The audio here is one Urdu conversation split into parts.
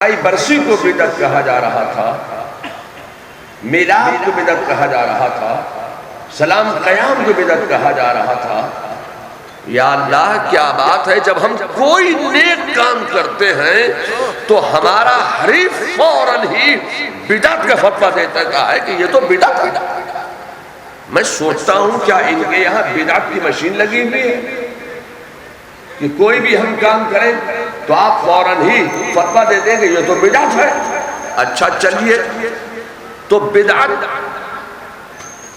برسی کو بدعت کہا جا رہا تھا، میلاد کو بدعت کہا جا رہا تھا، سلام قیام کو بدعت کہا جا رہا تھا۔ یا اللہ کیا بات ہے، جب ہم کوئی نیک کام کرتے ہیں تو ہمارا حریف فوراً ہی بدعت کا فتویٰ دیتا ہے کہ یہ تو بدعت ہے۔ میں سوچتا ہوں کیا ان کے یہاں بدعت کی مشین لگی ہوئی ہے کہ کوئی بھی ہم کام کریں تو آپ فوراً ہی فتویٰ دے دیں کہ یہ تو بدعت ہے۔ اچھا چلیے، تو بدعت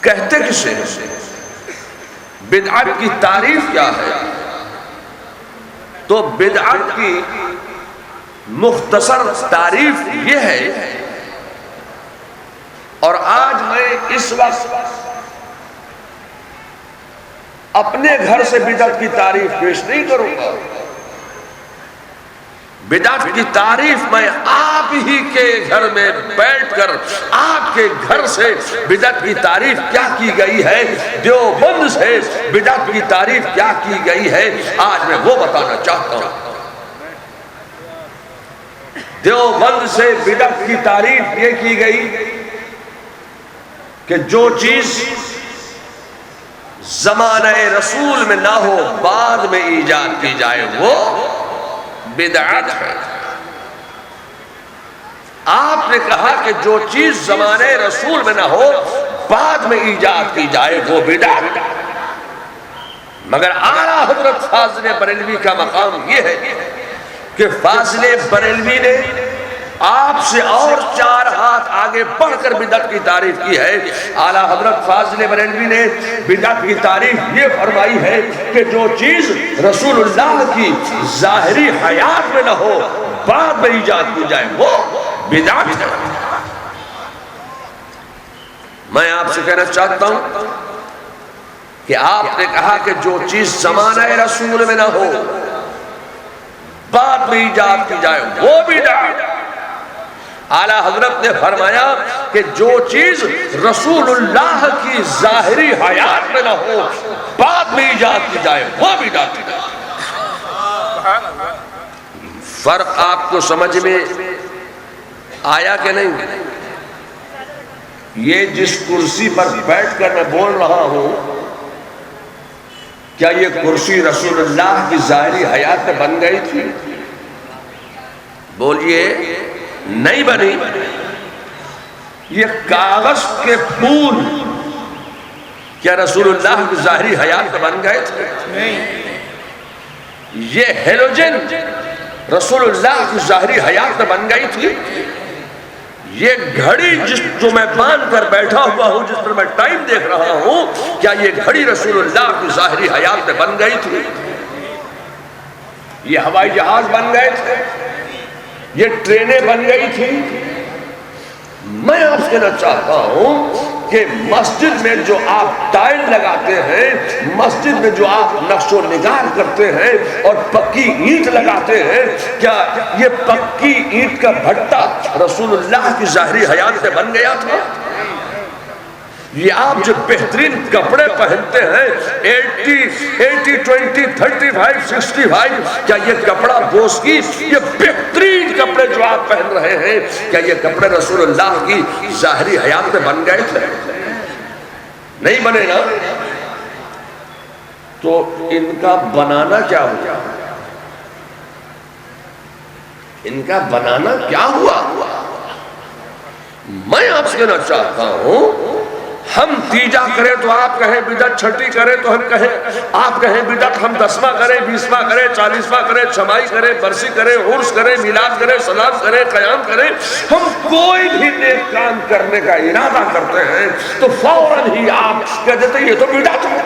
کہتے کسے ہیں؟ بدعت کی تعریف کیا ہے؟ تو بدعت کی مختصر تعریف یہ ہے، اور آج میں اس وقت اپنے گھر سے بدعت کی تعریف پیش نہیں کروں گا۔ بدعت کی تعریف میں آپ ہی کے گھر میں بیٹھ کر آپ کے گھر سے بدعت کی تعریف کیا کی گئی ہے، دیوبند سے بدعت کی تعریف کیا کی گئی ہے، آج میں وہ بتانا چاہتا ہوں۔ دیوبند سے بدعت کی تعریف یہ کی گئی کہ جو چیز زمانہ رسول میں نہ ہو بعد میں ایجاد کی جائے وہ بدعت ہے۔ آپ نے کہا کہ جو چیز زمانہ رسول میں نہ ہو بعد میں ایجاد کی جائے وہ بدعت ہے، مگر اعلیٰ حضرت فاضل بریلوی کا مقام یہ ہے کہ فاضل بریلوی نے آپ سے اور 4 ہاتھ آگے بڑھ کر بدعت کی تعریف کی ہے۔ اعلیٰ حضرت فاضل بریلوی نے بدعت کی تعریف یہ فرمائی ہے کہ جو چیز رسول اللہ کی ظاہری حیات میں نہ ہو بعد میں ایجاد کی جائے وہ بدعت ہے۔ میں آپ سے کہنا چاہتا ہوں کہ آپ نے کہا کہ جو چیز زمانہ رسول میں نہ ہو بعد میں ایجاد کی جائے وہ بدعت ہے۔ اعلیٰ حضرت نے فرمایا کہ جو چیز رسول اللہ کی ظاہری حیات میں نہ ہو بعد میں ایجاد کی جائے وہ بدعت ہے۔ فرق آپ کو سمجھ میں آیا کہ نہیں؟ یہ جس کرسی پر بیٹھ کر میں بول رہا ہوں، کیا یہ کرسی رسول اللہ کی ظاہری حیات میں بن گئی تھی؟ بولیے، نہیں بنی۔ یہ کاغذ کے پھول کیا رسول اللہ کی ظاہری حیات میں بن گئے تھے؟ نہیں۔ یہ ہیلوجن رسول اللہ کی ظاہری حیات میں بن گئی تھی؟ یہ گھڑی جو میں باندھ کر بیٹھا ہوا ہوں، جس پر میں ٹائم دیکھ رہا ہوں، کیا یہ گھڑی رسول اللہ کی ظاہری حیات میں بن گئی تھی؟ یہ ہوائی جہاز بن گئے تھے؟ یہ ٹرینیں بن گئی تھی؟ میں آپ سے کہنا چاہتا ہوں کہ مسجد میں جو آپ ٹائل لگاتے ہیں، مسجد میں جو آپ نقش و نگار کرتے ہیں اور پکی اینٹ لگاتے ہیں، کیا یہ پکی اینٹ کا بھٹا رسول اللہ کی ظاہری حیات سے بن گیا تھا؟ یہ آپ جو بہترین کپڑے پہنتے ہیں 80 20 35 65، کیا یہ کپڑا بوس کی یہ بہترین کپڑے جو آپ پہن رہے ہیں، کیا یہ کپڑے رسول اللہ کی ظاہری حیات میں بن گئے تھے؟ نہیں بنے نا؟ تو ان کا بنانا کیا ہوا؟ ان کا بنانا کیا ہوا؟ میں آپ سے کہنا چاہتا ہوں، ہم تیجا کریں تو آپ کہیں بدعت، چھٹی کریں تو ہم کہیں آپ کہیں بدعت، ہم 10واں کریں 20واں کریں 40واں کریں، چھمائی کریں، برسی کریں، عرس کریں، میلاد کریں، سلام کریں، قیام کریں، ہم کوئی بھی نیک کام کرنے کا ارادہ کرتے ہیں تو فوراً ہی آپ کہہ دیتے ہیں یہ تو بدعت ہے،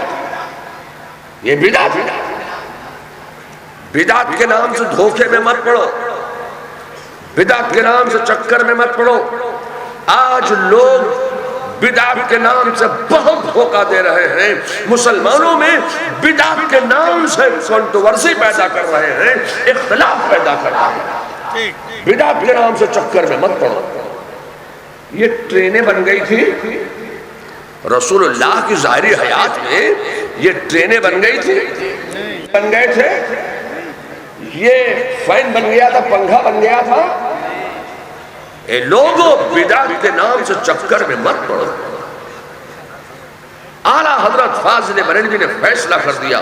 یہ بدعت ہے۔ بدعت کے نام سے دھوکے میں مت پڑو، بدعت کے نام سے چکر میں مت پڑو۔ آج لوگ بدعت کے نام سے بہت دھوکہ دے رہے ہیں، مسلمانوں میں بدعت کے نام سے کنٹروورسی پیدا کر رہے ہیں، اختلاف پیدا کر رہے ہیں۔ بدعت کے نام سے چکر میں مت پڑو۔ یہ ٹرینیں بن گئی تھی رسول اللہ کی ظاہری حیات میں، یہ ٹرینیں بن گئی تھی، بن گئے تھے، یہ فین بن گیا تھا، پنکھا بن گیا تھا، اے لوگوں بدعت کے نام سے چکر میں مت پڑو۔ اعلیٰ حضرت فاضل بریلوی نے فیصلہ کر دیا،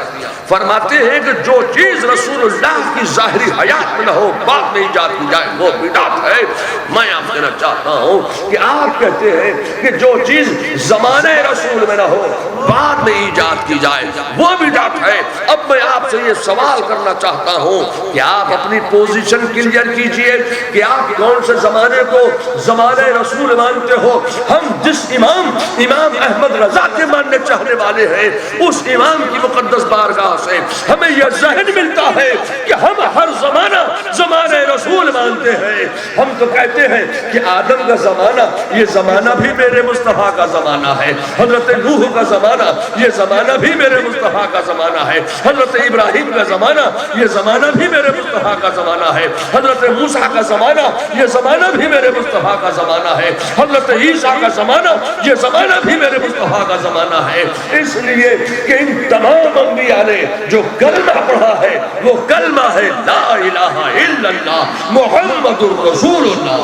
فرماتے ہیں کہ جو چیز رسول اللہ کی ظاہری حیات میں نہ ہو بعد میں ایجاد کی جائے وہ بدعت ہے۔ میں آپ کہنا چاہتا ہوں کہ آپ کہتے ہیں کہ جو چیز زمانہ رسول میں نہ ہو بعد میں ایجاد کی جائے وہ بدعت ہے۔ اب میں آپ سے یہ سوال کرنا چاہتا ہوں کہ آپ اپنی پوزیشن کلیئر کیجئے کہ آپ کون سے زمانے کو زمانہ رسول مانتے ہو۔ ہم جس امام احمد رضا کے ماننے چاہنے والے ہیں اس امام کی مقدس بارگاہ سے ہمیں یہ ذہن ملتا ہے کہ ہم ہر زمانہ رسول مانتے ہیں۔ ہم تو کہتے ہیں کہ آدم کا زمانہ یہ زمانہ بھی میرے مصطفیٰ کا زمانہ ہے، حضرت نوح کا زمانہ یہ زمانہ بھی میرے مصطفیٰ کا زمانہ ہے، حضرت ابراہیم کا زمانہ یہ زمانہ بھی میرے مصطفیٰ کا زمانہ ہے، حضرت موسیٰ کا زمانہ یہ زمانہ بھی میرے مصطفیٰ کا زمانہ ہے، حضرت عیسیٰ کا زمانہ یہ زمانہ بھی میرے مصطفیٰ کا زمانہ ہے۔ اس لیے کہ ان تمام انبیاء نے جو کلمہ پڑھا ہے وہ کلمہ ہے لا الہ الا اللہ محمد رسول اللہ۔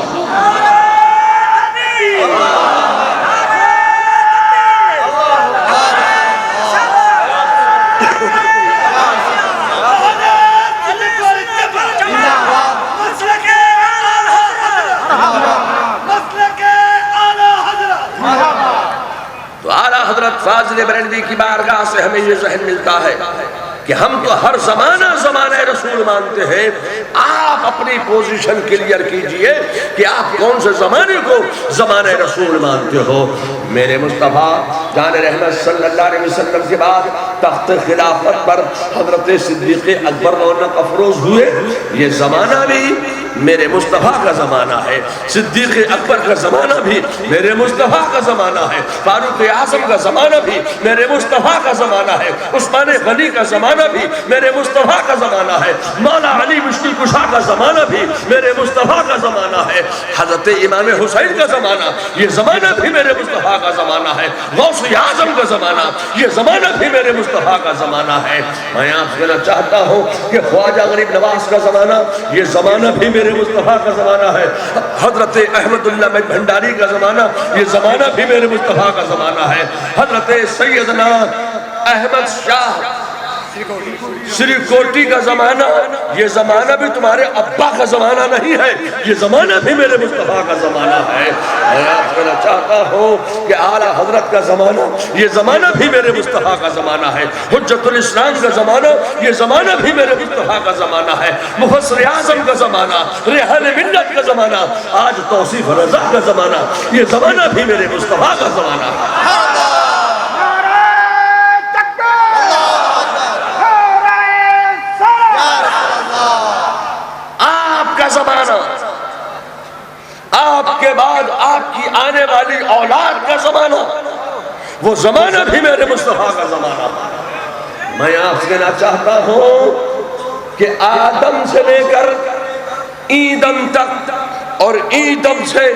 حضرت فاضل بریلوی کی بارگاہ سے ہمیں یہ ذہن ملتا ہے کہ ہم تو ہر زمانہ رسول مانتے ہیں۔ آپ اپنی پوزیشن کلیئر کیجئے کہ آپ کون سے زمانے کو زمانہ رسول مانتے ہو۔ میرے مصطفیٰ جان رحمت صلی اللہ علیہ وسلم کے بعد تخت خلافت پر حضرت صدیق اکبر رونق افروز ہوئے، یہ زمانہ بھی میرے مصطفیٰ کا زمانہ ہے، صدیق اکبر کا زمانہ بھی میرے مصطفیٰ کا زمانہ ہے، فاروق اعظم کا زمانہ بھی میرے مصطفیٰ کا زمانہ ہے، عثمان غنی کا زمانہ بھی میرے مصطفیٰ کا زمانہ ہے، مولا علی مشکل کشا کا زمانہ بھی میرے مصطفیٰ کا زمانہ ہے، حضرت امام حسین کا زمانہ یہ زمانہ بھی میرے مصطفیٰ کا زمانہ ہے، غوث اعظم کا زمانہ یہ زمانہ بھی میرے مصطفیٰ کا زمانہ ہے۔ میں آپ کہنا چاہتا ہوں کہ خواجہ غریب نواز کا زمانہ یہ زمانہ بھی میرے مصطفیٰ کا زمانہ ہے، حضرت احمد اللہ بھنڈاری کا زمانہ یہ زمانہ بھی میرے مصطفیٰ کا زمانہ ہے، حضرت سیدنا احمد شاہ سری کوٹی کا زمانہ یہ زمانہ بھی تمہارے ابا کا زمانہ نہیں ہے، یہ زمانہ بھی میرے مصطفیٰ کا زمانہ ہے۔ میں آپ کہنا چاہتا ہوں کہ اعلیٰ حضرت کا زمانہ یہ زمانہ بھی میرے مصطفیٰ کا زمانہ ہے، حجت الاسلام کا زمانہ یہ زمانہ بھی میرے مصطفیٰ کا زمانہ ہے، مفسر اعظم کا زمانہ، ریحان ملت کا زمانہ، آج توصیف رضا کا زمانہ یہ زمانہ بھی میرے مصطفیٰ کا زمانہ ہے۔ زمانہ آپ کے بعد آپ کی آنے والی اولاد کا زمانہ وہ زمانہ بھی میرے مصطفیٰ کا زمانہ۔ میں آپ سے کہنا چاہتا ہوں کہ آدم سے لے کر ایدم تک اور ایدم سے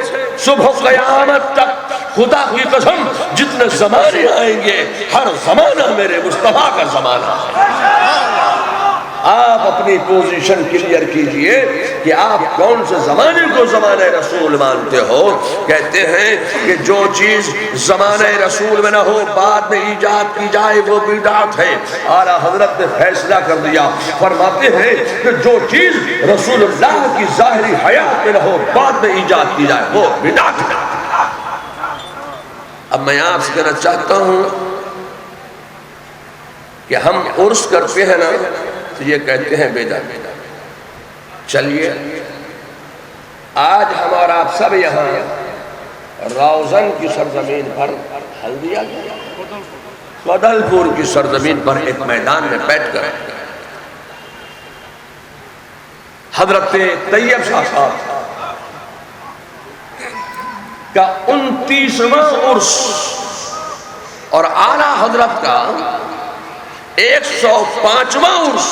صبح قیامت تک خدا کی قسم جتنے زمانے آئیں گے ہر زمانہ میرے مصطفیٰ کا زمانہ ہے۔ آپ اپنی پوزیشن کلیئر کیجئے کہ آپ کون سے زمانے کو زمانہ رسول مانتے ہو۔ کہتے ہیں کہ جو چیز زمانہ رسول میں نہ ہو بعد میں ایجاد کی جائے وہ بدعت ہے۔ اعلیٰ حضرت نے فیصلہ کر دیا، فرماتے ہیں کہ جو چیز رسول اللہ کی ظاہری حیات میں نہ ہو بعد میں ایجاد کی جائے وہ بدعت ہے۔ اب میں آپ سے کہنا چاہتا ہوں کہ ہم عرس کرتے ہیں نا تو یہ کہتے ہیں بدعت۔ چلیے آج ہم اور آپ سب یہاں روزن کی سرزمین پر ہلدیا گیا، بدل پور کی سرزمین پر ایک میدان میں بیٹھ کر حضرت طیب شاہ صاحب کا 29واں عرس اور اعلیٰ حضرت کا 105واں عرس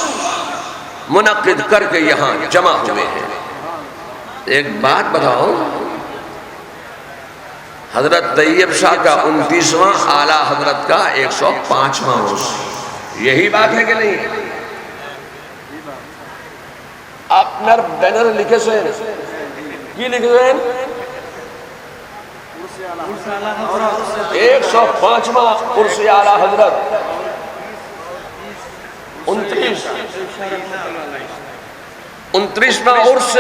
منعقد کر کے یہاں جمع ہوئے ہیں۔ ایک بات بتاؤ، حضرت طیب شاہ کا 29واں، اعلیٰ حضرت کا 105واں عرس، یہی بات ہے کہ نہیں؟ آپ نر بینر لکھے سے کی لکھے ہیں 105واں عرس اعلیٰ حضرت 29واں عرس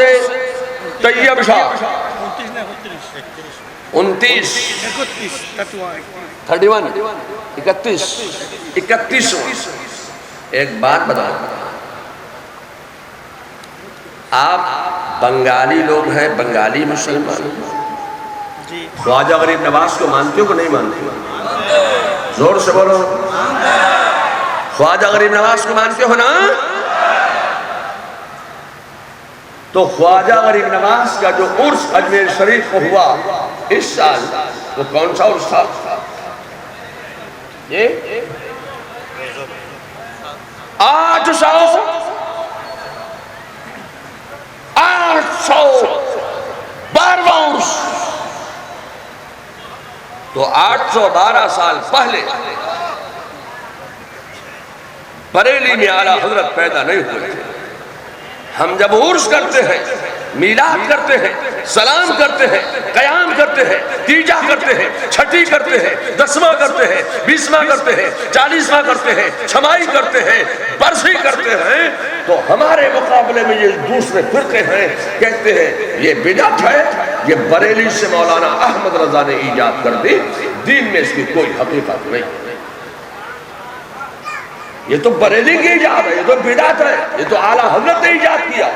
طیب شاہ 31 ایک بات بتاؤ، آپ بنگالی لوگ ہیں، بنگالی مسلمان، خواجہ غریب نواز کو مانتے ہو کہ نہیں مانتے؟ زور سے بولو، خواجہ غریب نواز کو مانتے ہو نا؟ تو خواجہ غریب نواز کا جو عرس اجمیر شریف کو ہوا اس سال، وہ کون سا عرس تھا؟ یہ 812واں عرس۔ تو 812 سال پہلے بریلی میں اعلیٰ حضرت پیدا نہیں ہوئے تھے۔ ہم جب عرس کرتے ہیں، میلاد کرتے ہیں، سلام کرتے ہیں، قیام کرتے ہیں، تیجا کرتے ہیں، چھٹی کرتے ہیں، 10واں کرتے ہیں، 20واں کرتے ہیں، 40واں کرتے ہیں، چھمائی کرتے ہیں، برسی کرتے ہیں، تو ہمارے مقابلے میں یہ دوسرے فرقے ہیں، کہتے ہیں یہ بدعت ہے، یہ بریلی سے مولانا احمد رضا نے ایجاد کر دی، دین میں اس کی کوئی حقیقت نہیں۔ یہ تو بریلی کی ایجاد ہے، یہ تو بدعت ہے، یہ تو اعلیٰ حضرت نے ایجاد کیا۔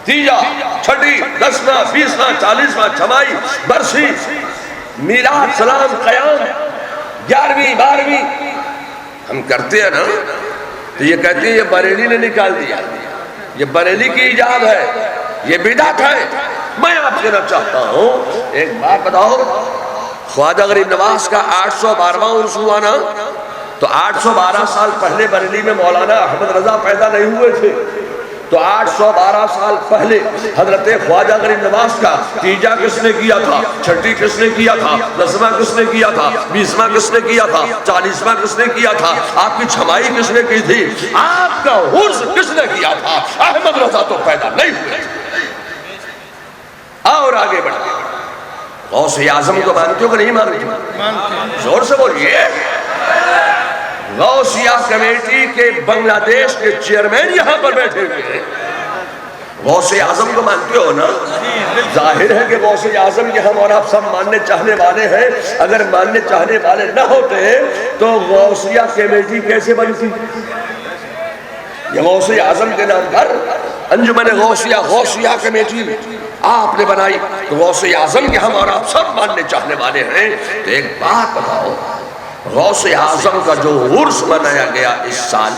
تیجا، چھٹی، 10واں، 20واں، 40واں، چھمائی، برسی، میلاد، سلام، قیام، 11ویں، 12ویں ہم کرتے ہیں نا، تو یہ کہتے ہیں یہ بریلی نے نکال دیا، یہ بریلی کی ایجاد ہے، یہ بدعت ہے۔ میں آپ سے نہ چاہتا ہوں، ایک بات بتاؤ، خواجہ غریب نواز کا 812واں عرس ہوا نا، تو 812 سال پہلے بریلی میں مولانا احمد رضا پیدا نہیں ہوئے تھے، تو 812 سال پہلے حضرت خواجہ غریب نواز کا تیجا کس نے کیا تھا، چھٹی کس نے کیا تھا، 10واں کس نے کیا تھا، 20واں کس نے کیا تھا، 40واں کس نے کیا تھا، آپ کی چھمائی کس نے کی تھی، آپ کا عرس کس نے کیا تھا؟ احمد رضا تو پیدا نہیں ہوئے تھے۔ اور آگے بڑھتے ہیں، غوث اعظم کو مانتے ہو کہ نہیں مانتے؟ زور سے بولیے۔ غوثیہ کمیٹی کے بنگلہ دیش کے چیئرمین یہاں پر بیٹھے ہوئے ہیں، غوث اعظم کو مانتے ہو نا؟ ظاہر ہے کہ غوث اعظم کے ہم اور آپ سب ماننے چاہنے والے ہیں، اگر ماننے چاہنے والے نہ ہوتے تو غوثیہ کمیٹی کیسے بنتی؟ یہ غوث اعظم کے نام پر انجمن غوثیہ کمیٹی آپ نے بنائی، تو غوث اعظم کے ہم اور آپ سب ماننے چاہنے والے ہیں۔ تو ایک بات بتاؤ، غوث اعظم کا جو عرس منایا گیا اس سال،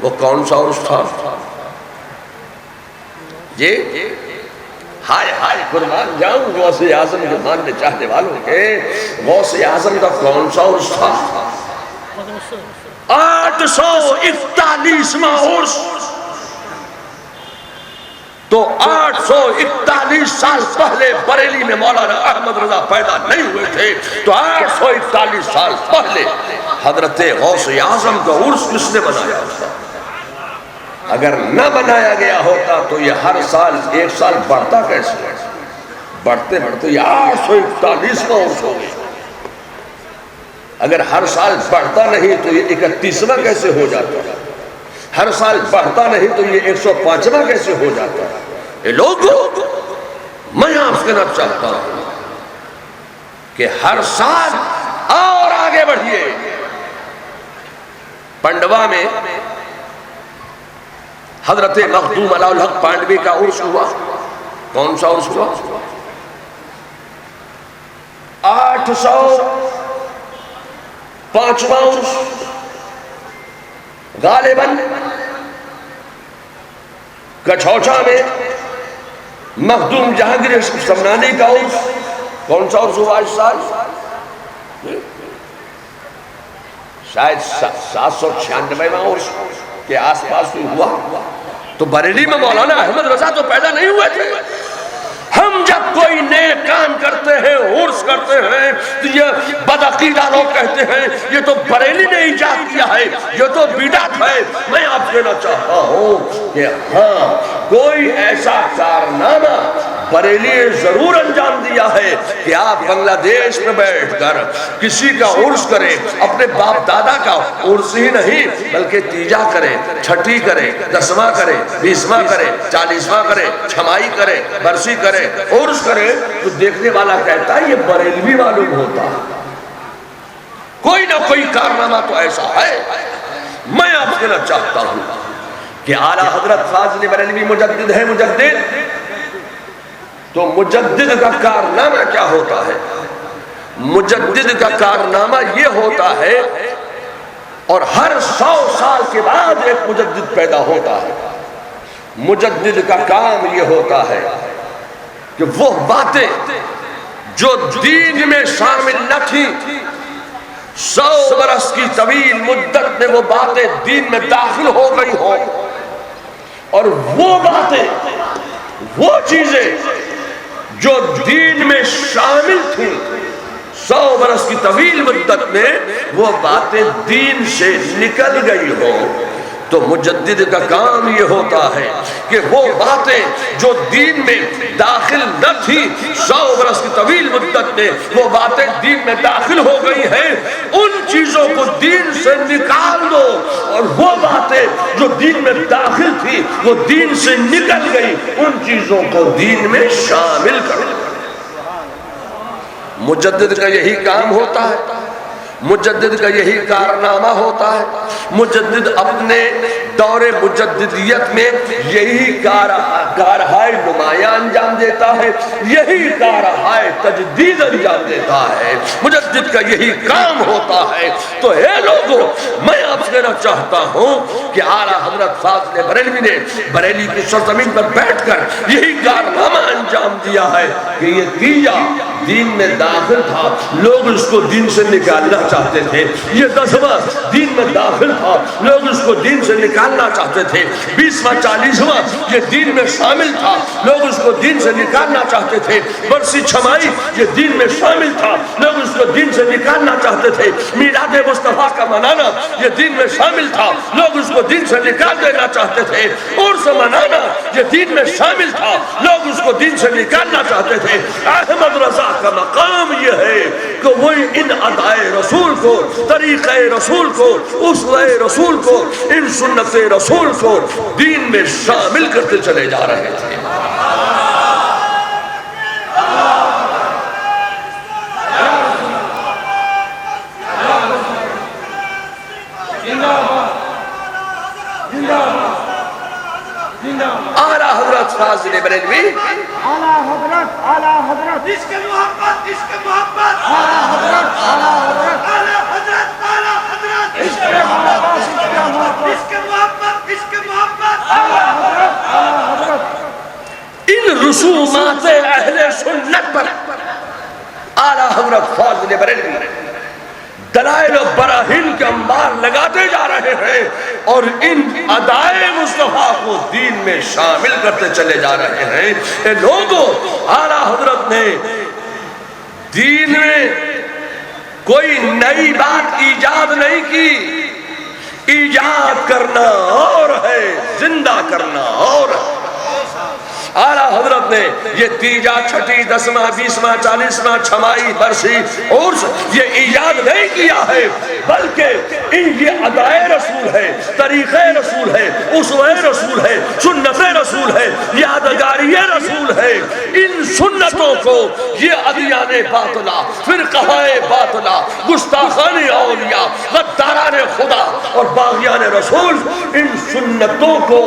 وہ کون سا عرس تھا؟ جی ہائے ہائے قربان جاؤں غوث اعظم کے ماننے چاہنے والوں کے، غوث اعظم کا کون سا عرس تھا؟ 841واں عرس۔ تو 841 سال پہلے بریلی میں مولانا احمد رضا پیدا نہیں ہوئے تھے، تو 841 سال پہلے حضرت غوث اعظم کا عرس کس نے بنایا ہوتا؟ اگر نہ بنایا گیا ہوتا تو یہ ہر سال ایک سال بڑھتا کیسے؟ بڑھتے بڑھتے یہ 841واں عرس ہو گیا۔ اگر ہر سال بڑھتا نہیں تو یہ 31واں کیسے ہو جاتا؟ ہر سال بڑھتا نہیں تو یہ 105واں کیسے ہو جاتا؟ اے لوگوں، میں آپ سے کہنا چاہتا ہوں کہ ہر سال اور آگے بڑھیے۔ پنڈوا میں حضرت مخدوم علاء الحق پانڈوی کا عرس ہوا۔ کون سا عرس ہوا؟ 805واں عرس۔ غالباً کچھوچا میں مخدوم جہانگیر سمنانی کا عرس۔ کون سا عرس ہوا اس سال؟ شاید 796واں عرس کے آس پاس ہوا۔ تو بریلی میں مولانا احمد رضا تو پیدا نہیں ہوئے تھے۔ ہم جب کوئی نیک کام کرتے ہیں، عرس کرتے ہیں، تو یہ بدعقیدہ لوگ کہتے ہیں یہ تو بریلی نے ایجاد کیا ہے، یہ تو بدعت ہے۔ میں آپ کہنا چاہتا ہوں کہ ہاں، کوئی ایسا کارنامہ بریلی ضرور انجام دیا ہے کہ آپ بنگلہ دیش میں بیٹھ کر کسی کا عرس کریں، اپنے باپ دادا کا عرس ہی نہیں بلکہ تیجا کریں، چھٹی کریں، 10واں کریں، 20واں کریں، 40واں کریں، چھمائی کریں، برسی کریں، عرس کریں، تو دیکھنے والا کہتا ہے یہ بریلوی معلوم ہوتا ہے۔ کوئی نہ کوئی کارنامہ تو ایسا ہے۔ میں آپ کہنا چاہتا ہوں کہ اعلیٰ حضرت فاضل بریلوی مجدد ہے، مجدد تو مجدد کا کارنامہ کیا ہوتا ہے؟ مجدد کا کارنامہ یہ ہوتا ہے، اور ہر 100 سال کے بعد ایک مجدد پیدا ہوتا ہے۔ مجدد کا کام یہ ہوتا ہے کہ وہ باتیں جو دین میں شامل نہ تھیں، 100 برس کی طویل مدت میں وہ باتیں دین میں داخل ہو گئی ہوں، اور وہ باتیں، وہ چیزیں جو دین میں شامل تھیں 100 برس کی طویل مدت میں وہ باتیں دین سے نکل گئی ہوں، تو مجدد کا کام یہ ہوتا ہے کہ وہ باتیں جو دین میں داخل نہ تھی 100 برس کی طویل مدت میں وہ باتیں دین میں داخل ہو گئی ہیں، ان چیزوں کو دین سے نکال دو، اور وہ باتیں جو دین میں داخل تھی وہ دین سے نکل گئی، ان چیزوں کو دین میں شامل کرو۔ مجدد کا یہی کام ہوتا ہے، مجدد کا یہی کارنامہ ہوتا ہے۔ مجدد اپنے دور مجددیت میں یہی کارہائے نمایاں انجام دیتا ہے، یہی کارہائے تجدید انجام دیتا ہے، مجدد کا یہی کام ہوتا ہے۔ تو اے لوگوں، میں آپ سے کہنا چاہتا ہوں کہ اعلیٰ حضرت فاضل بریلوی نے بریلی کی سرزمین پر بیٹھ کر یہی کارنامہ انجام دیا ہے کہ یہ تیجا دین میں داخل تھا، لوگ اس کو دین سے نکالنا چاہتے تھے، یہ 10واں دین میں داخل تھا، لوگ اس کو دین سے نکالنا چاہتے تھے، 20واں 40واں یہ دین میں شامل تھا، لوگ اس کو دین سے نکالنا چاہتے تھے، برسی چھمائی یہ دین میں شامل تھا، لوگ اس کو دین سے نکالنا چاہتے تھے، میلاد مصطفیٰ کا منانا یہ دین میں شامل تھا، لوگ اس کو دین سے نکال دینا چاہتے تھے، عرس منانا یہ دین میں شامل تھا، لوگ اس کو دین سے نکالنا چاہتے تھے۔ احمد رضا کا مقام یہ ہے کہ وہ ان ادائے رسول کو، طریقہ رسول کو، اسوہ رسول کو، ان سنت رسول کو دین میں شامل کرتے چلے جا رہے تھے۔ اعلیٰ حضرت فاضل بریلوی، اعلیٰ حضرت عشق محبت، عشق محبت، اعلیٰ حضرت، اعلیٰ حضرت، اعلیٰ حضرت، اعلیٰ حضرت، عشق محبت، عشق محبت، عشق محبت، عشق محبت، اعلیٰ حضرت، اعلیٰ حضرت۔ ان رسومات اہل سنت پر اعلیٰ حضرت فاضل بریلوی دلائل و براہین کے انبار لگاتے جا رہے ہیں، اور ان ادائے مصطفیٰ کو دین میں شامل کرتے چلے جا رہے ہیں۔ اے لوگوں، اعلیٰ حضرت نے دین میں کوئی نئی بات ایجاد نہیں کی، ایجاد کرنا اور ہے، زندہ کرنا اور ہے۔ اعلیٰ حضرت نے یہ تیجا، چھٹی، 10واں، 20واں، 40واں، چھمائی، برسی، عرس یہ ایجاد نہیں کیا ہے، بلکہ یہ ادائے رسول ہے، طریقہ رسول ہے، اسوہ رسول ہے، سنت رسول ہے، یادگاری رسول ہے۔ ان سنتوں کو یہ ادیان باطلہ، فرقہ باطلہ، گستاخان اولیاء، غداران خدا اور باغیان رسول ان سنتوں کو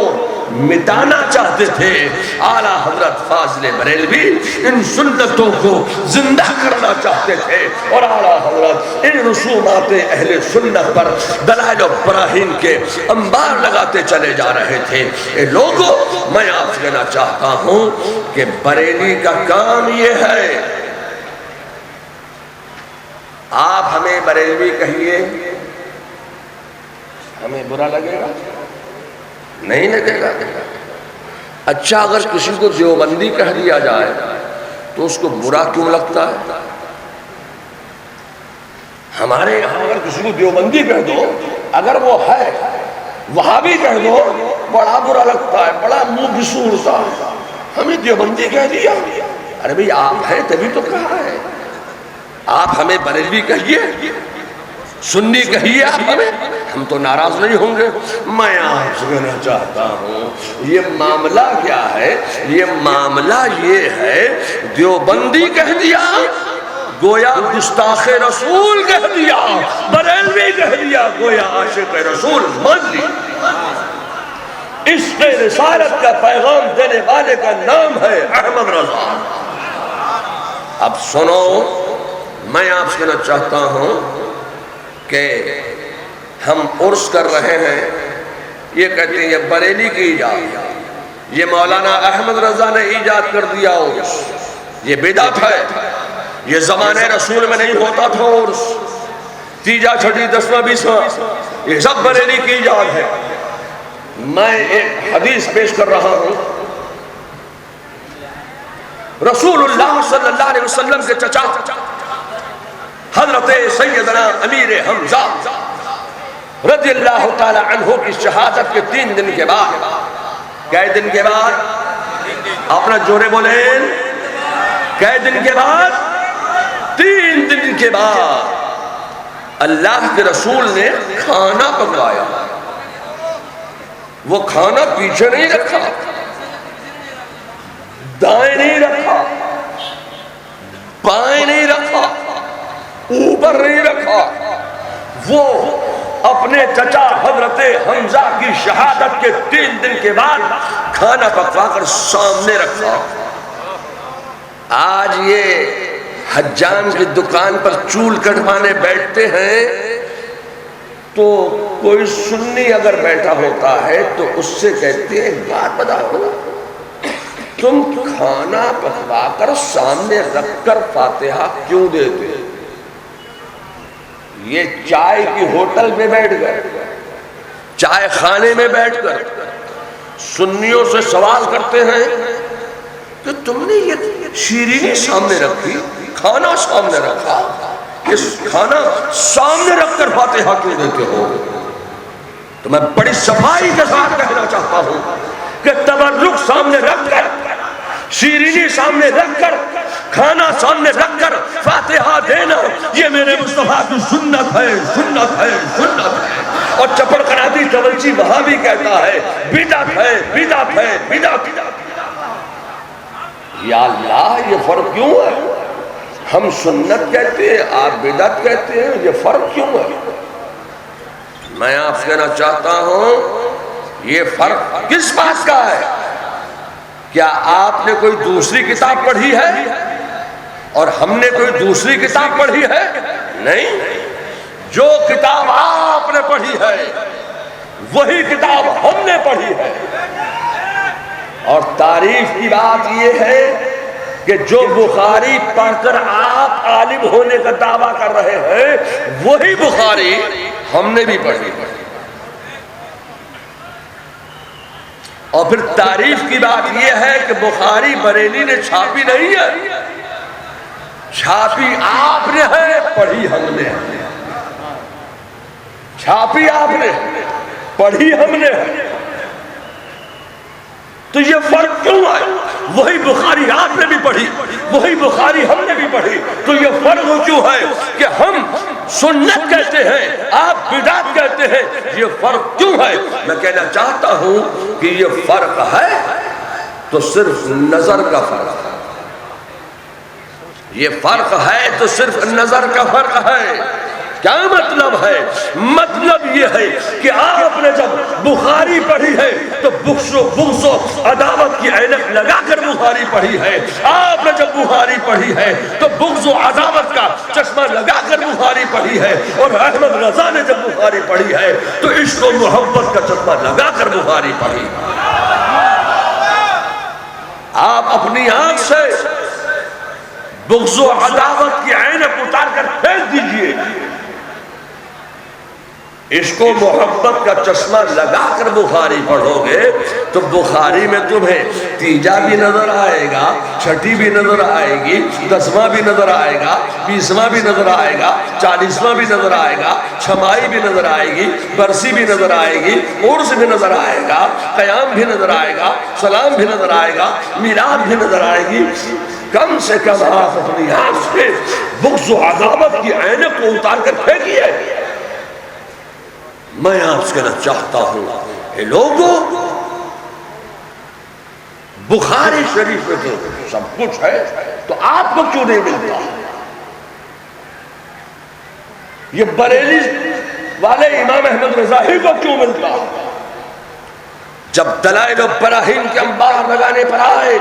مٹانا چاہتے تھے۔ اعلیٰ حضرت فاضل بریلوی ان سنتوں کو زندہ کرنا چاہتے تھے، اور اعلیٰ حضرت ان رسومات اہل سنت پر دلائل و براہین کے انبار لگاتے چلے جا رہے تھے۔ اے لوگوں، میں آپ سے کہنا چاہتا ہوں کہ بریلی کا کام یہ ہے، آپ ہمیں بریلوی کہیے، ہمیں برا لگے گا؟ نہیں لگے گا۔ اچھا، اگر کسی کو دیوبندی کہہ دیا جائے تو اس کو برا کیوں لگتا ہے؟ ہمارے یہاں اگر کسی کو دیوبندی کہہ دو، اگر وہ ہے وہابی کہہ دو، بڑا برا لگتا ہے، بڑا منہ بسور سا۔ ہمیں دیوبندی کہہ دیا. ارے بھئی آپ ہیں تبھی تو کہا ہے. آپ ہمیں بریلوی کہیے, سنی کہیے آپ ہمیں, ہم تو ناراض نہیں ہوں گے. میں آپ سے کہنا چاہتا ہوں یہ معاملہ کیا ہے؟ یہ معاملہ یہ ہے دیوبندی کہہ دیا گویا گستاخ رسول کہہ دیا, بریلوی کہہ دیا گویا عاشق رسول مان لی. عشق رسالت کا پیغام دینے والے کا نام ہے احمد رضا. اب سنو, میں آپ سے کہنا چاہتا ہوں کہ ہم عرس کر رہے ہیں, یہ کہتے ہیں یہ بریلی کی ایجاد, یہ مولانا احمد رضا نے ایجاد کر دیا عرس, یہ بدعت ہے, یہ زمانے رسول میں نہیں ہوتا تھا عرس. تیجا چھٹی دسواں بیسواں یہ سب بریلی کی ایجاد ہے. میں ایک حدیث پیش کر رہا ہوں. رسول اللہ صلی اللہ علیہ وسلم کے چچا حضرت سیدنا امیر حمزہ رضی اللہ تعالی عنہ کی شہادت کے 3 دن کے بعد, کئی دن کے بعد, اپنا جورے بولیں, کئی دن کے بعد, 3 دن کے بعد اللہ کے رسول نے کھانا پکایا. وہ کھانا پیچھے نہیں رکھا, دائیں نہیں رکھا, بائیں نہیں رکھا, اوپر نہیں رکھا. وہ اپنے چچا حضرت حمزہ کی شہادت کے 3 دن کے بعد کھانا پکوا کر سامنے رکھا. آج یہ حجام کی دکان پر چول کٹوانے بیٹھتے ہیں تو کوئی سنی اگر بیٹھا ہوتا ہے تو اس سے کہتے ہیں بات بتاؤ, تم کھانا پکوا کر سامنے رکھ کر فاتحہ کیوں دیتے؟ یہ چائے کی ہوٹل میں بیٹھ گئے, چائے خانے میں بیٹھ کر سنیوں سے سوال کرتے ہیں کہ تم نے یہ شیرینی سامنے رکھی, کھانا سامنے رکھا, اس کھانا سامنے رکھ کر فاتحہ کیوں دیتے ہو؟ تو میں بڑی صفائی کے ساتھ کہنا چاہتا ہوں کہ تبرک سامنے رکھ کر, شیرینی سامنے رکھ کر, کھانا سامنے رکھ کر فاتحہ دینا یہ میرے مصطفیٰ کی سنت ہے, سنت ہے, سنت ہے. اور چپڑ قناتی توجی وہاں بھی کہتا ہے بدعت ہے, بدعت ہے, بدعت. یا اللہ یہ فرق کیوں ہے؟ ہم سنت کہتے ہیں, آپ بدعت کہتے ہیں, یہ فرق کیوں ہے؟ میں آپ سے کہنا چاہتا ہوں یہ فرق کس بات کا ہے؟ کیا آپ نے کوئی دوسری کتاب پڑھی ہے اور ہم نے کوئی دوسری کتاب پڑھی ہے؟ نہیں, جو کتاب آپ نے پڑھی ہے وہی کتاب ہم نے پڑھی ہے. اور تعریف کی بات یہ ہے کہ جو بخاری پڑھ کر آپ عالم ہونے کا دعویٰ کر رہے ہیں وہی بخاری ہم نے بھی پڑھی. اور پھر تعریف کی بات یہ ہے کہ بخاری بریلی نے چھاپی نہیں ہے, چھاپی آپ نے ہے, پڑھی ہم نے. چھاپی آپ نے, پڑھی ہم نے. تو یہ فرق کیوں ہے؟ وہی بخاری آپ نے بھی پڑھی, وہی بخاری ہم نے بھی پڑھی. تو یہ فرق کیوں ہے کہ ہم سنت کہتے ہیں, آپ بدعت کہتے ہیں؟ یہ فرق کیوں ہے؟ میں کہنا چاہتا ہوں کہ یہ فرق ہے تو صرف نظر کا فرق ہے. یہ فرق ہے تو صرف نظر کا فرق ہے. کیا مطلب ہے؟ مطلب یہ ہے کہ آپ نے جب بخاری پڑھی ہے تو بغض و عداوت کی عینک لگا کر بخاری پڑھی ہے. آپ نے جب بخاری پڑھی ہے تو بغض و عداوت کا چشمہ لگا کر بخاری پڑھی ہے. اور احمد رضا نے جب بخاری پڑھی ہے تو عشق و محبت کا چشمہ لگا کر بخاری پڑھی. آپ اپنی آنکھ سے بغض و عداوت کی عینک اتار کر پھینک دیجئے. عشق و محبت کا چشمہ لگا کر بخاری پڑھو گے تو بخاری میں تمہیں تیجا بھی نظر آئے گا، چھٹی بھی نظر آئے گی، 10واں بھی نظر آئے گا، 20واں بھی نظر آئے گا، 40واں بھی نظر آئے گا، چھمائی بھی نظر آئے گی، برسی بھی نظر آئے گی، عرس بھی نظر آئے گا، قیام بھی نظر آئے گا، سلام بھی نظر آئے گا، میلاد بھی نظر آئے گی۔ کم سے کم آپ اپنی آپ سے بغض و عداوت کی عینک کو اتار کر پھینکیے۔ میں آپ سے کہنا چاہتا ہوں اے لوگوں، بخاری شریف میں تو سب کچھ ہے تو آپ کو کیوں نہیں ملتا؟ یہ بریلی والے امام احمد رضا ہی کو کیوں ملتا؟ جب دلائل و براہین کے انبار لگانے پر آئے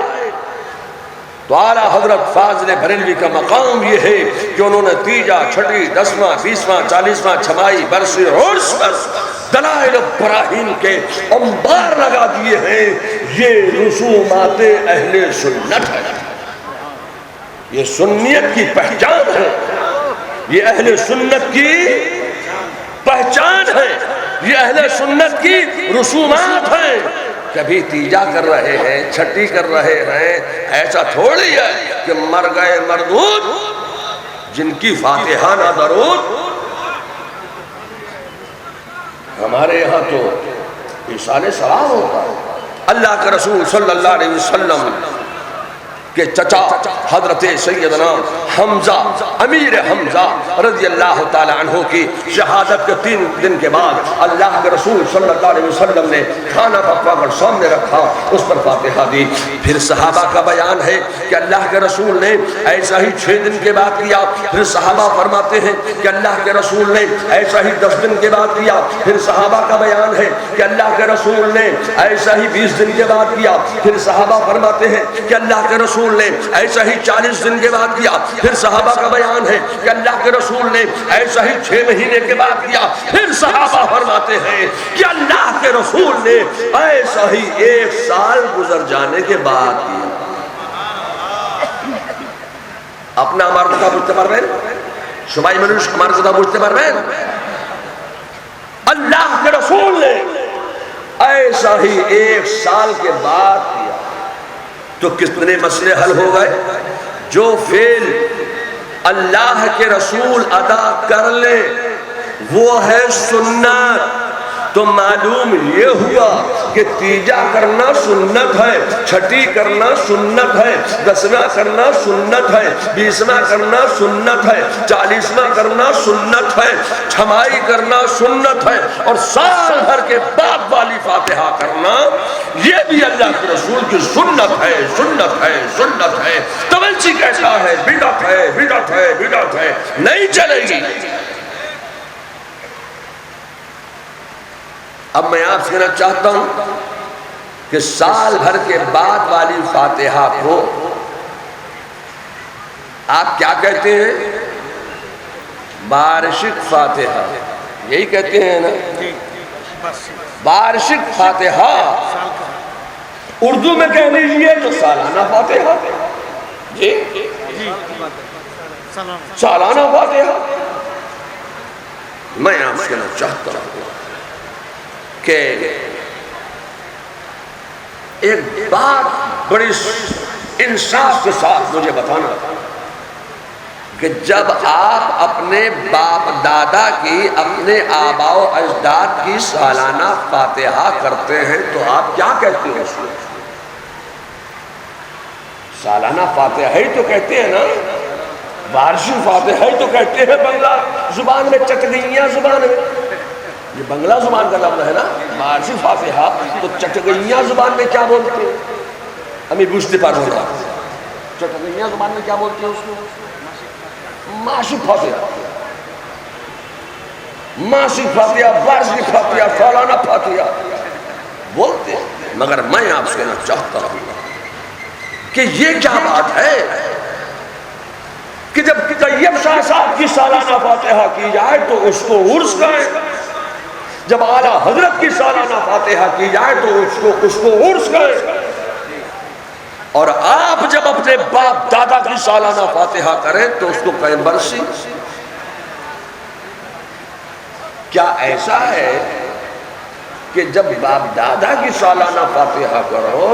تو اعلیٰ حضرت فاضل بریلوی کا مقام یہ ہے کہ انہوں نے تیجا، چھٹی، 10واں، 20واں، 40واں، چھمائی، برسی، عرس پر دلائل و براہین کے انبار لگا دیے ہیں۔ یہ رسومات اہل سنت ہے، یہ سنیت کی پہچان ہے، یہ اہل سنت کی پہچان ہے، یہ اہل سنت کی رسومات ہیں۔ کبھی تیجا کر رہے ہیں، چھٹی کر رہے ہیں، ایسا تھوڑی ہے کہ مر گئے مردود جن کی فاتحہ نہ درود۔ ہمارے یہاں تو ایصال سلام ہوتا ہے۔ اللہ کے رسول صلی اللہ علیہ وسلم کہ چچا حضرت سیدنا حمزہ امیر حمزہ رضی اللہ تعالی عنہ کی شہادت کے 3 دن کے بعد اللہ کے رسول صلی اللہ علیہ وسلم نے کھانا پکوا کر سامنے رکھا، اس پر فاتحہ دی۔ پھر صحابہ کا بیان ہے کہ اللہ کے رسول نے ایسا ہی 6 دن کے بعد کیا۔ پھر صحابہ فرماتے ہیں کہ اللہ کے رسول نے ایسا ہی 10 دن کے بعد کیا۔ پھر صحابہ کا بیان ہے کہ اللہ کے رسول نے ایسا ہی 20 دن کے بعد کیا۔ پھر صحابہ فرماتے ہیں کہ اللہ کے رسول نے ایسا ہی 40 دن کے بعد کیا۔ پھر صحابہ کا بیان ہے کہ اللہ کے رسول نے ایسا ہی 6 مہینے کے بعد کیا۔ پھر صحابہ فرماتے ہیں کہ اللہ کے رسول نے ایسا ہی 1 سال گزر جانے کے بعد کیا۔ اپنا ہمارا কথা بجھتے پربین شبائی منوش ہمارا কথা بجھتے پربین اللہ کے رسول نے ایسا ہی 1 سال کے بعد کیا۔ تو کتنے مسئلے حل ہو گئے؟ جو فعل اللہ کے رسول ادا کر لے وہ ہے سنت۔ تو معلوم یہ ہوا کہ تیجا کرنا سنت ہے، چھٹی کرنا سنت ہے، 10واں کرنا سنت ہے، 20واں کرنا سنت ہے، 40واں کرنا سنت ہے، چھمائی کرنا سنت ہے، اور سال بھر کے بعد والی فاتحہ کرنا یہ بھی اللہ کے رسول کی سنت ہے، سنت ہے، سنت ہے۔ توجہ کہتا ہے بدعت ہے، بدعت ہے، بدعت ہے، نہیں چلے گی۔ اب میں آپ سے کہنا چاہتا ہوں کہ سال بھر کے بعد والی فاتحہ کو آپ کیا کہتے ہیں؟ وارشک فاتحہ، یہی کہتے ہیں نا، وارشک فاتحہ۔ اردو میں کہہ لیجیے تو سالانہ فاتحہ، جی سالانہ فاتحہ۔ میں آپ سے کہنا چاہتا ہوں کہ ایک بات بڑی انصاف کے ساتھ مجھے بتانا کہ جب آپ اپنے باپ دادا کی، اپنے آباء و اجداد کی سالانہ فاتحہ کرتے ہیں تو آپ کیا کہتے ہیں؟ اس میں سالانہ فاتحہ ہی تو کہتے ہیں نا، وارشی فاتحہ ہی تو کہتے ہیں بنگلہ زبان میں، چٹگئیاں زبان میں۔ یہ بنگلہ زبان کا لفظ ہے نا، وارشی فاتحہ، تو چٹگئیاں زبان میں کیا بولتے ہیں؟ ہمیں بوجھتے پر ہوگا چٹگئیاں زبان میں کیا بولتے ہیں اس کو؟ ماشی فاتحہ، ماشی فاتحہ، وارشی فاتحہ، سالانہ فاتحہ بولتے ہیں۔ مگر میں آپ سے کہنا چاہتا ہوں کہ یہ کیا بات ہے کہ جب طیب شاہ صاحب کی سالانہ فاتحہ کی جائے تو اس کو عرس کہیں، جب اعلیٰ حضرت کی سالانہ فاتحہ کی جائے تو اس کو عرس کہیں، اور آپ جب اپنے باپ دادا کی سالانہ فاتحہ کریں تو اس کو کہیں برسی۔ کیا ایسا ہے کہ جب باپ دادا کی سالانہ فاتحہ کرو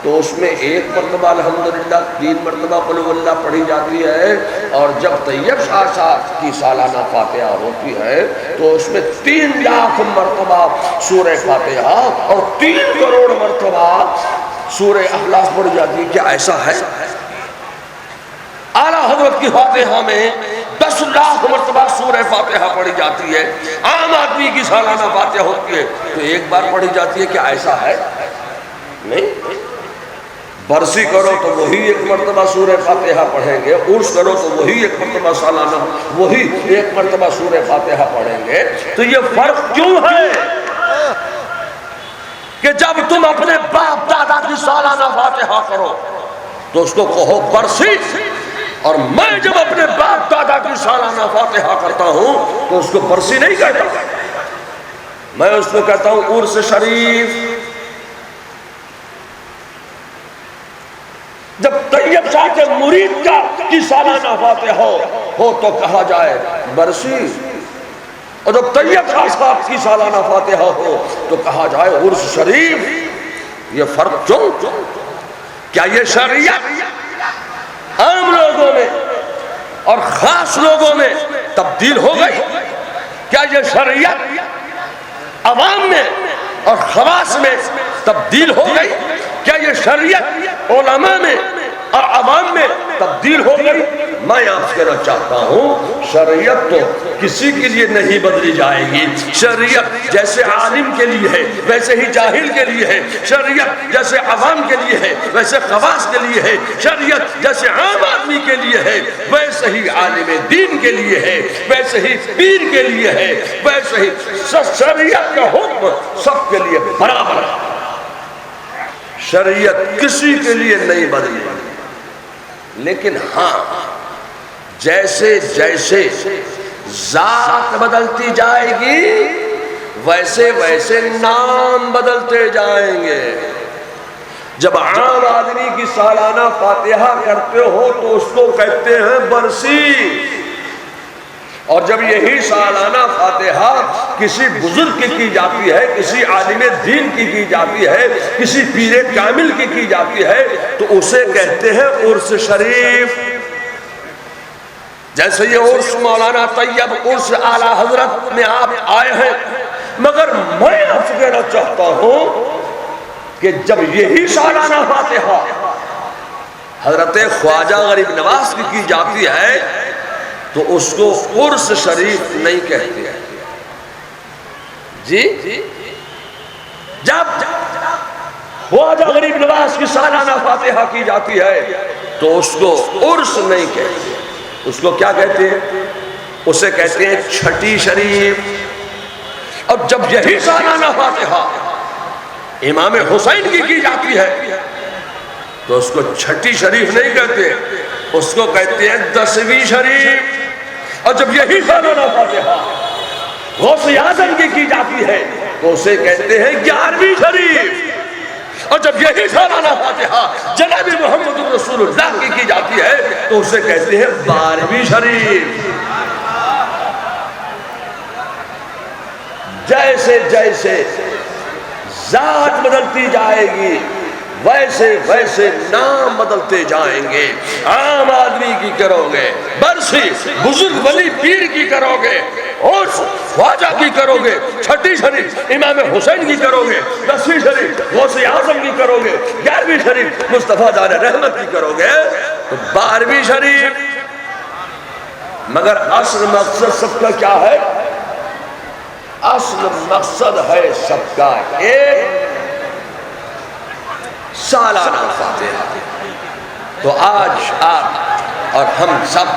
تو اس میں 1 مرتبہ الحمدللہ، 3 مرتبہ قل هو اللہ پڑھی جاتی ہے، اور جب طیب شاہ صاحب کی سالانہ فاتحہ ہوتی ہے تو اس میں 3 لاکھ مرتبہ سورہ فاتحہ اور 3 کروڑ مرتبہ سورہ اخلاص پڑھی جاتی ہے؟ کیا ایسا ہے؟ اعلیٰ حضرت کی فاتحہ میں 10 لاکھ مرتبہ سورہ فاتحہ پڑھی جاتی ہے، عام آدمی کی سالانہ فاتحہ ہوتی ہے تو 1 بار پڑھی جاتی ہے، کیا ایسا ہے؟ نہیں۔ برسی کرو تو وہی 1 مرتبہ سورہ فاتحہ پڑھیں گے، عرس کرو تو وہی 1 مرتبہ سالانہ، وہی 1 مرتبہ سورہ فاتحہ پڑھیں گے۔ تو یہ فرق کیوں ہے کہ جب تم اپنے باپ دادا کی سالانہ فاتحہ کرو تو اس کو کہو برسی، اور میں جب اپنے باپ دادا کی سالانہ فاتحہ کرتا ہوں تو اس کو برسی نہیں کہتا، میں اس کو کہتا ہوں عرس شریف۔ جب طیب شاہ کے مرید کی سالانہ فاتحہ ہو تو کہا جائے برسی، اور جب طیب شاہ صاحب کی سالانہ فاتحہ ہو تو کہا جائے عرس شریف۔ یہ فرق کیوں؟ کیا یہ شریعت عام لوگوں میں اور خاص لوگوں میں تبدیل ہو گئی؟ کیا یہ شریعت عوام میں اور خواص میں تبدیل ہو گئی؟ کیا یہ شریعت علماء میں اور عوام میں تبدیل ہو گئی؟ میں آپ سے کہنا چاہتا ہوں شریعت تو کسی کے لیے نہیں بدلی جائے گی۔ شریعت جیسے عالم کے لیے ہے ویسے ہی جاہل کے لیے ہے، شریعت جیسے عوام کے لیے ہے ویسے خواص کے لیے ہے، شریعت جیسے عام آدمی کے لیے ہے ویسے ہی عالم دین کے لیے ہے، ویسے ہی پیر کے لیے ہے، ویسے ہی شریعت کا حکم سب کے لیے برابر ہے۔ شریعت کسی کے لیے نہیں بدلی، لیکن ہاں جیسے جیسے ذات بدلتی جائے گی ویسے ویسے نام بدلتے جائیں گے۔ جب عام آدمی کی سالانہ فاتحہ کرتے ہو تو اس کو کہتے ہیں برسی، اور جب یہی سالانہ فاتحہ کسی بزرگ کی جاتی ہے، کسی عالم دین کی جاتی ہے، کسی پیر کامل کی جاتی ہے تو اسے کہتے ہیں عرس شریف۔ جیسے یہ عرس مولانا طیب عرس اعلیٰ حضرت میں آپ آئے ہیں، مگر میں آپ سے کہنا چاہتا ہوں کہ جب یہی سالانہ فاتحہ حضرت خواجہ غریب نواز کی جاتی ہے تو اس کو عرس شریف نہیں کہتے ہیں جی۔ جب خواجہ غریب نواز کی سالانہ فاتحہ کی جاتی ہے تو اس کو عرس نہیں کہتے، اس کو کیا کہتے ہیں؟ اسے کہتے ہیں چھٹی شریف۔ اور جب یہی سالانہ فاتحہ امام حسین کی جاتی ہے تو اس کو چھٹی شریف نہیں کہتے، اس کو کہتے ہیں 10ویں شریف۔ اور جب یہی سالانہ فاتحہ غوث اعظم کی جاتی ہے تو اسے کہتے ہیں 11ویں شریف۔ اور جب یہی سالانہ فاتحہ جناب محمد رسول اللہ کی جاتی ہے تو اسے کہتے ہیں 12ویں شریف۔ جیسے جیسے ذات بدلتی جائے گی ویسے ویسے نام بدلتے جائیں گے۔ عام آدمی کی کرو گے برسی، بزرگ ولی پیر کی کرو گے عرس، خواجہ کی کرو گے چھٹی شریف، امام حسین کی کرو گے 10ویں شریف، غوث اعظم کی کرو گے 11ویں شریف، مصطفیٰ جان رحمت کی کرو گے تو 12ویں شریف۔ مگر اصل مقصد سب کا کیا ہے؟ اصل مقصد ہے سب کا ایک، سالانہ فاتحہ۔ تو آج آپ اور ہم سب